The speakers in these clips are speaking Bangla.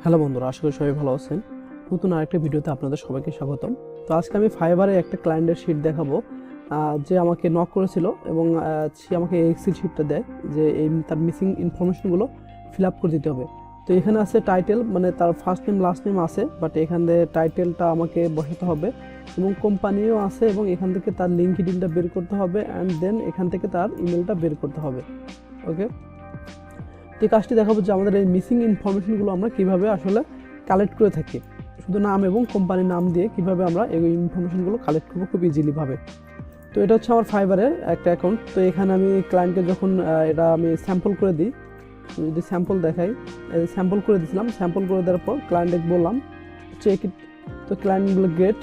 হ্যালো বন্ধুরা, আশা করি সবাই ভালো আছেন। নতুন আরেকটা ভিডিওতে আপনাদের সবাইকে স্বাগতম। তো আজকে আমি ফাইবারে একটা ক্লায়েন্টের শিট দেখাবো, যে আমাকে নক করেছিল এবং সে আমাকে এই এক্সেল শিটটা দেয় যে এই তার মিসিং ইনফরমেশনগুলো ফিল আপ করে দিতে হবে। তো এখানে আছে টাইটেল, মানে তার ফার্স্ট নেম লাস্ট নেম আছে, বাট এখানে টাইটেলটা আমাকে বসাতে হবে এবং কোম্পানিও আছে এবং এখান থেকে তার লিঙ্কডইনটা বের করতে হবে অ্যান্ড দেন এখান থেকে তার ইমেলটা বের করতে হবে। ওকে, তো এই কাজটি দেখাবো যে আমাদের এই মিসিং ইনফরমেশনগুলো আমরা কীভাবে আসলে কালেক্ট করে থাকি, শুধু নাম এবং কোম্পানির নাম দিয়ে কীভাবে আমরা এই ইনফরমেশনগুলো কালেক্ট করবো খুব ইজিলিভাবে। তো এটা হচ্ছে আমার ফাইবারের একটা অ্যাকাউন্ট। তো এখানে আমি ক্লায়েন্টকে যখন এটা আমি স্যাম্পল করে দিই, যদি স্যাম্পল দেখাই, স্যাম্পল করে দিয়েছিলাম, স্যাম্পল করে দেওয়ার পর ক্লায়েন্টকে বললাম চেক ইট। তো client will get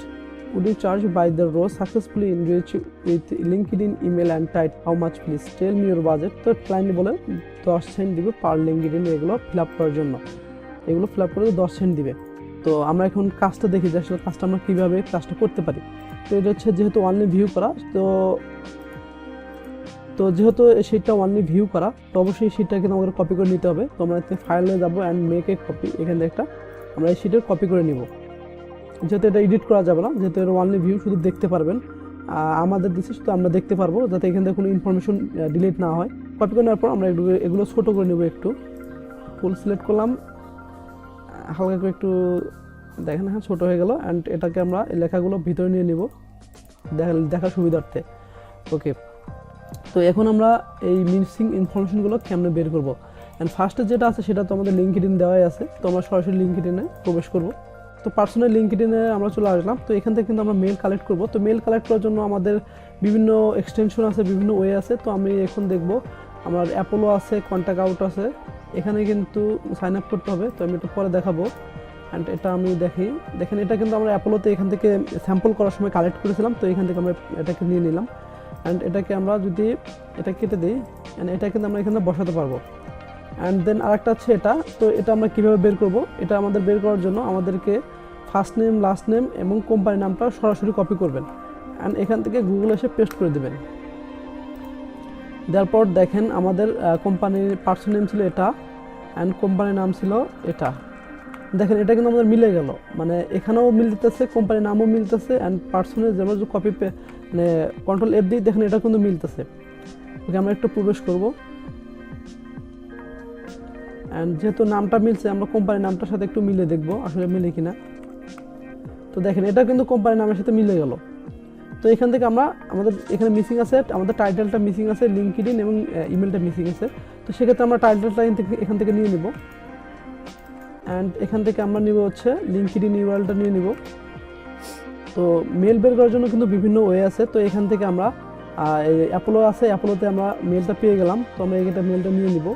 would you charge by the row successfully enrich with LinkedIn email and type how much please tell me your budget। তো ক্লায়েন্ট বলে 10 সেন্ট দিবে পার লিঙ্কডইন এগুলো ফিল আপ করার জন্য, এগুলো ফিল আপ করে 10 সেন্ট দিবে। তো আমরা এখন কাজটা দেখি যে আসলে কাজটা আমরা কীভাবে কাজটা করতে পারি। তো এটা হচ্ছে যেহেতু অনলি ভিউ করা, তো যেহেতু শিটটা অনলি ভিউ করা, তো অবশ্যই শিটটা কিন্তু আমাদের কপি করে নিতে হবে। তো আমরা ফাইলে যাবো অ্যান্ড মেক এ কপি, এখান থেকে একটা আমরা এই শিটের কপি করে নিব। যেহেতু এটা এডিট করা যাবে না, যেহেতু এটা অনলি ভিউ শুধু দেখতে পারবেন, আমাদের দিচ্ছে শুধু আমরা দেখতে পারবো, যাতে এখান থেকে কোনো ইনফরমেশন ডিলিট না হয়। কপি করে নেওয়ার পর আমরা এগুলো ছোটো করে নেব, একটু ফুল সিলেক্ট করলাম, হালকা করে একটু দেখেন, হ্যাঁ ছোটো হয়ে গেল। অ্যান্ড এটাকে আমরা লেখাগুলো ভিতরে নিয়ে নিব দেখার সুবিধার্থে। ওকে, তো এখন আমরা এই মিসিং ইনফরমেশনগুলো কেমনে বের করবো। অ্যান্ড ফার্স্টে যেটা আছে সেটা তো আমাদের লিঙ্কডইন দেওয়াই আছে, তো আমরা সরাসরি লিঙ্কডইনে প্রবেশ করব। তো পার্সোনাল লিঙ্কডইনে আমরা চলে আসলাম। তো এখান থেকে কিন্তু আমরা মেল কালেক্ট করব। তো মেল কালেক্ট করার জন্য আমাদের বিভিন্ন এক্সটেনশন আছে, বিভিন্ন ওয়ে আছে। তো আমি এখন দেখব আমার অ্যাপোলো আছে, কন্ট্যাক্ট আউট আছে, এখানে কিন্তু সাইন আপ করতে হবে। তো আমি একটু পরে দেখাবো। অ্যান্ড এটা আমি দেখেন এটা কিন্তু আমরা অ্যাপোলোতে এখান থেকে স্যাম্পল করার সময় কালেক্ট করেছিলাম। তো এখান থেকে আমরা এটাকে নিয়ে নিলাম। অ্যান্ড এটাকে আমরা যদি এটা কেটে দিই, অ্যান্ড এটা কিন্তু আমরা এখানে বসাতে পারবো। অ্যান্ড দেন আরেকটা আছে এটা। তো এটা আমরা কীভাবে বের করব, এটা আমাদের বের করার জন্য আমাদেরকে ফার্স্ট নেম লাস্ট নেম এবং কোম্পানির নামটা সরাসরি কপি করবেন অ্যান্ড এখান থেকে গুগল এসে পেস্ট করে দেবেন। দেওয়ার পর দেখেন আমাদের কোম্পানির পার্সন নেম ছিল এটা অ্যান্ড কোম্পানির নাম ছিল এটা। দেখেন এটা কিন্তু আমাদের মিলে গেল, মানে এখানেও মিলতেছে, কোম্পানির নামও মিলতেছে অ্যান্ড পার্সনের যেমন কপি মানে কন্ট্রোল এফ দিয়ে দেখেন এটা কিন্তু মিলতেছে। ওকে, আমরা একটু প্রবেশ করব অ্যান্ড যেহেতু নামটা মিলছে আমরা কোম্পানির নামটার সাথে একটু মিলে দেখবো আসলে মিলে কিনা। তো দেখেন এটা কিন্তু কোম্পানির নামের সাথে মিলে গেল। তো এখান থেকে আমাদের এখানে মিসিং আছে, আমাদের টাইটেলটা মিসিং আছে, লিঙ্কডইন এবং ইমেলটা মিসিং আছে। তো সেক্ষেত্রে আমরা টাইটেলটা এখান থেকে নিয়ে নিব অ্যান্ড এখান থেকে আমরা নিব হচ্ছে লিঙ্কডইন ইউআরএলটা নিয়ে নিব। তো মেল বের করার জন্য কিন্তু বিভিন্ন ওয়ে আছে। তো এখান থেকে আমরা অ্যাপোলো আছে, অ্যাপোলোতে আমরা মেলটা পেয়ে গেলাম। তো আমরা এটা মেলটা নিয়ে নিব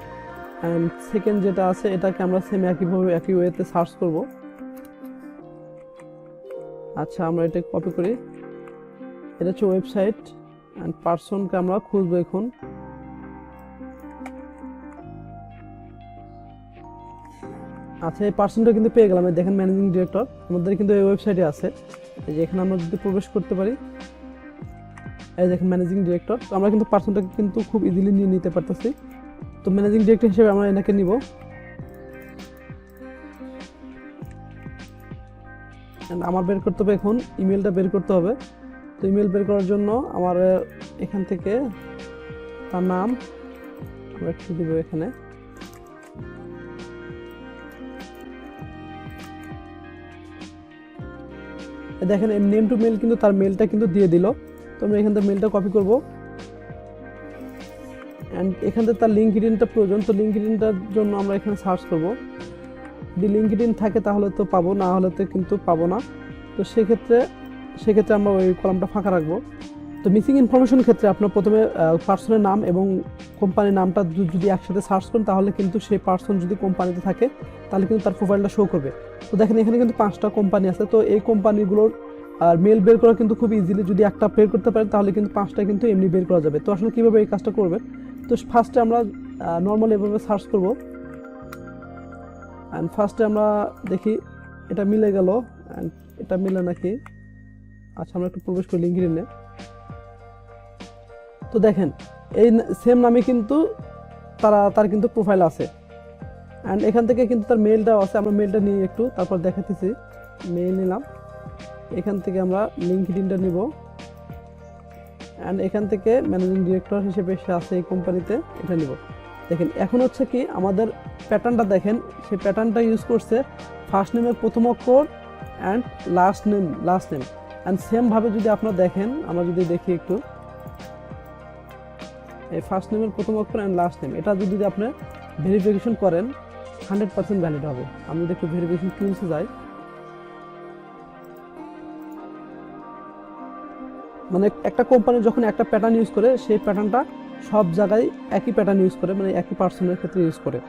অ্যান্ড সেকেন্ড যেটা আছে এটাকে আমরা সেম একই ওয়েতে সার্চ করব। আচ্ছা, আমরা এটা কপি করি, এটা হচ্ছে ওয়েবসাইট অ্যান্ড পার্সনকে আমরা খুঁজবো এখন। আচ্ছা, এই পার্সনটা কিন্তু পেয়ে গেলাম, দেখেন ম্যানেজিং ডিরেক্টর আমাদের কিন্তু এই ওয়েবসাইটে আছে। এই যে এখানে আমরা যদি প্রবেশ করতে পারি, এই দেখেন ম্যানেজিং ডিরেক্টর। তো আমরা কিন্তু পার্সনটাকে কিন্তু খুব ইজিলি নিয়ে নিতে পারতেছি। তো ম্যানেজিং ডিরেক্টর হিসেবে আমরা এনাকে নিব। আমার বের করতে হবে এখন ইমেলটা বের করতে হবে। তো ইমেল বের করার জন্য আমার এখান থেকে তার নাম আমরা একটু দিব এখানে। দেখেন নেম টু মেল কিন্তু তার মেলটা কিন্তু দিয়ে দিল। তো আমরা এখান থেকে মেলটা কপি করব অ্যান্ড এখান থেকে তার লিঙ্কডইনটা প্রয়োজন। তো লিঙ্কডইনটার জন্য আমরা এখানে সার্চ করব, যদি লিঙ্কডইন থাকে তাহলে তো পাবো, না হলে তো কিন্তু পাবো না। তো সেক্ষেত্রে আমরা ওই কলামটা ফাঁকা রাখবো। তো মিসিং ইনফরমেশন ক্ষেত্রে আপনার প্রথমে পার্সনের নাম এবং কোম্পানির নামটা যদি একসাথে সার্চ করেন তাহলে কিন্তু সেই পার্সন যদি কোম্পানিতে থাকে তাহলে কিন্তু তার প্রোফাইলটা শো করবে। তো দেখেন এখানে কিন্তু 5টা কোম্পানি আছে। তো এই কোম্পানিগুলোর মেল বের করা কিন্তু খুব ইজিলি, যদি একটা বের করতে পারেন তাহলে কিন্তু 5টা কিন্তু এমনি বের করা যাবে। তো আসলে কীভাবে এই কাজটা করবেন, তো ফার্স্টে আমরা নর্মালি এভাবে সার্চ করব অ্যান্ড ফার্স্টে আমরা দেখি এটা মিলে গেল অ্যান্ড এটা মিলে নাকি। আচ্ছা, আমরা একটু প্রবেশ করি লিঙ্কডইনে। তো দেখেন এই সেম নামে কিন্তু তার কিন্তু প্রোফাইল আছে। অ্যান্ড এখান থেকে কিন্তু তার মেইলটাও আছে, আমরা মেইলটা নিয়ে একটু তারপর দেখাতেছি। মেইল নিলাম, এখান থেকে আমরা লিঙ্কডইনটা নিব, অ্যান্ড এখান থেকে ম্যানেজিং ডিরেক্টর হিসেবে সে আছে এই কোম্পানিতে, এটা নিব। দেখেন এখন হচ্ছে কি আমাদের প্যাটার্নটা দেখেন, সেই প্যাটার্নটা ইউজ করছে ফার্স্ট নেমের প্রথম অক্ষর অ্যান্ড লাস্ট নেম অ্যান্ড সেমভাবে যদি আপনারা দেখেন, আমরা যদি দেখি একটু, এই ফার্স্ট নেমের প্রথম অক্ষর অ্যান্ড লাস্ট নেম, এটা যদি আপনি ভেরিফিকেশন করেন 100% ভ্যালিড হবে। আমি যদি একটু ভেরিফিকেশন টুলসে যাই, মানে একটা কোম্পানি যখন একটা প্যাটার্ন ইউজ করে সেই প্যাটার্নটা সব জায়গায় একই প্যাটার্ন ইউজ করে, মানে একই পার্সনের ক্ষেত্রে ইউজ করে।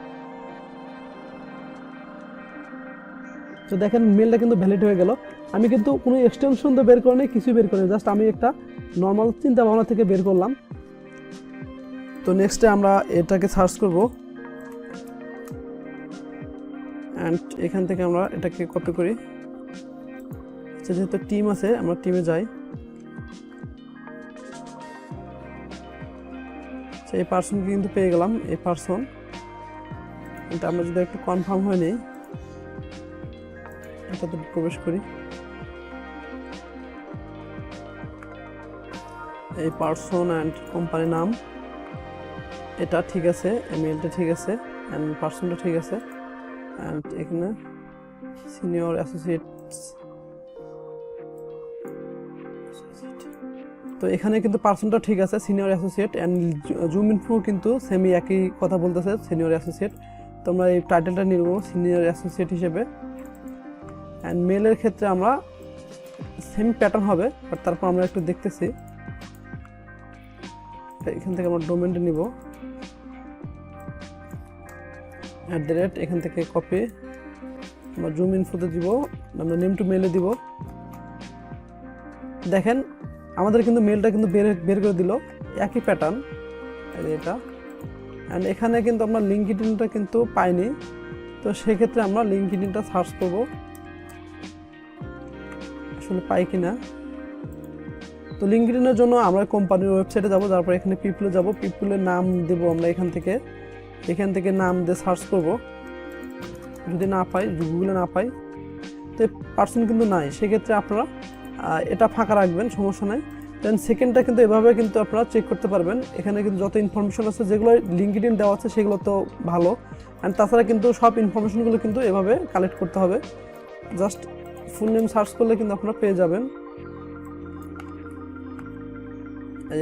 তো দেখেন মেলটা কিন্তু ভ্যালিড হয়ে গেল। আমি কিন্তু কোনো এক্সটেনশন তো বের করে নেই, কিছুই বের করে নেই, জাস্ট আমি একটা নর্মাল চিন্তা ভাবনা থেকে বের করলাম। তো নেক্সটে আমরা এটাকে সার্চ করব, অ্যান্ড এখান থেকে আমরা এটাকে কপি করি। যেহেতু টিম আছে আমরা টিমে যাই, এই পার্সনকে কিন্তু পেয়ে গেলাম। এই পার্সন এটা আমরা যদি একটু কনফার্ম হয়ে নিই, এটাতে প্রবেশ করি, এই পার্সন অ্যান্ড কোম্পানি নাম এটা ঠিক আছে, ইমেলটা ঠিক আছে, অ্যান্ড পার্সনটা ঠিক আছে, অ্যান্ড এখানে সিনিয়র অ্যাসোসিয়েটস, তো এখানে কিন্তু পার্সনটা ঠিক আছে senior associate, and zoom info কিন্তু সেমি একই কথা বলতেছে সিনিয়র অ্যাসোসিয়েট। তো আমরা এই টাইটেলটা নিয়ে নেব সিনিয়র অ্যাসোসিয়েট হিসেবে, অ্যান্ড মেলের ক্ষেত্রে আমরা সেম প্যাটার্ন হবে, বাট তারপর আমরা একটু দেখতেছি। এখান থেকে আমরা ডোমেনটা নিব, @ এখান থেকে কপি, আমরা জুম ইনফোতে দিব, আমরা নেম টু মেলে দিব। দেখেন আমাদের কিন্তু মেলটা কিন্তু বের করে দিল, একই প্যাটার্ন এটা। অ্যান্ড এখানে কিন্তু আমরা লিঙ্কডইনটা কিন্তু পাইনি, তো সেক্ষেত্রে আমরা লিঙ্কডইনটা সার্চ করব আসলে পাই কিনা। তো লিঙ্কডইনের জন্য আমরা কোম্পানির ওয়েবসাইটে যাব, তারপর এখানে পিপলে যাব, পিপলের নাম দেব আমরা এখান থেকে নাম দিয়ে সার্চ করব। যদি না পাই, গুগলে না পাই, তো পার্সন কিন্তু নাই, সেক্ষেত্রে আপনারা এটা ফাঁকা রাখবেন, সমস্যা নাই। দেন সেকেন্ডটা কিন্তু এভাবে কিন্তু আপনারা চেক করতে পারবেন। এখানে কিন্তু যত ইনফরমেশন আছে যেগুলো লিঙ্কডইন দেওয়া আছে সেগুলো তো ভালো, অ্যান্ড তাছাড়া কিন্তু সব ইনফরমেশনগুলো কিন্তু এভাবে কালেক্ট করতে হবে। জাস্ট ফুল নেম সার্চ করলে কিন্তু আপনারা পেয়ে যাবেন,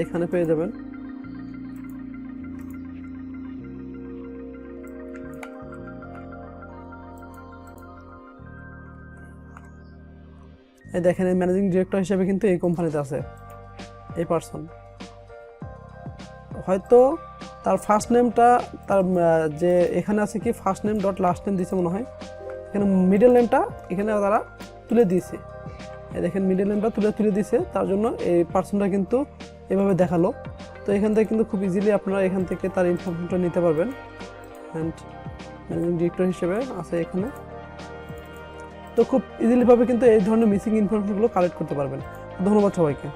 এখানে পেয়ে যাবেন। এই দেখেন এই ম্যানেজিং ডিরেক্টর হিসেবে কিন্তু এই কোম্পানিতে আছে এই পার্সন। হয়তো তার ফার্স্ট নেমটা তার যে এখানে আছে কি first name dot last name দিয়েছে মনে হয়, এখানে মিডল নেমটা এখানে তারা তুলে দিয়েছে। এই দেখেন মিডল নেমটা তুলে দিয়েছে, তার জন্য এই পার্সনটা কিন্তু এভাবে দেখালো। তো এখান থেকে কিন্তু খুব ইজিলি আপনারা এখান থেকে তার ইনফরমেশনটা নিতে পারবেন। অ্যান্ড ম্যানেজিং ডিরেক্টর হিসেবে আছে এখানে, তো খুব ইজিলিভাবে কিন্তু এই ধরনের মিসিং ইনফরমেশনগুলো কালেক্ট করতে পারবেন। ধন্যবাদ সবাইকে।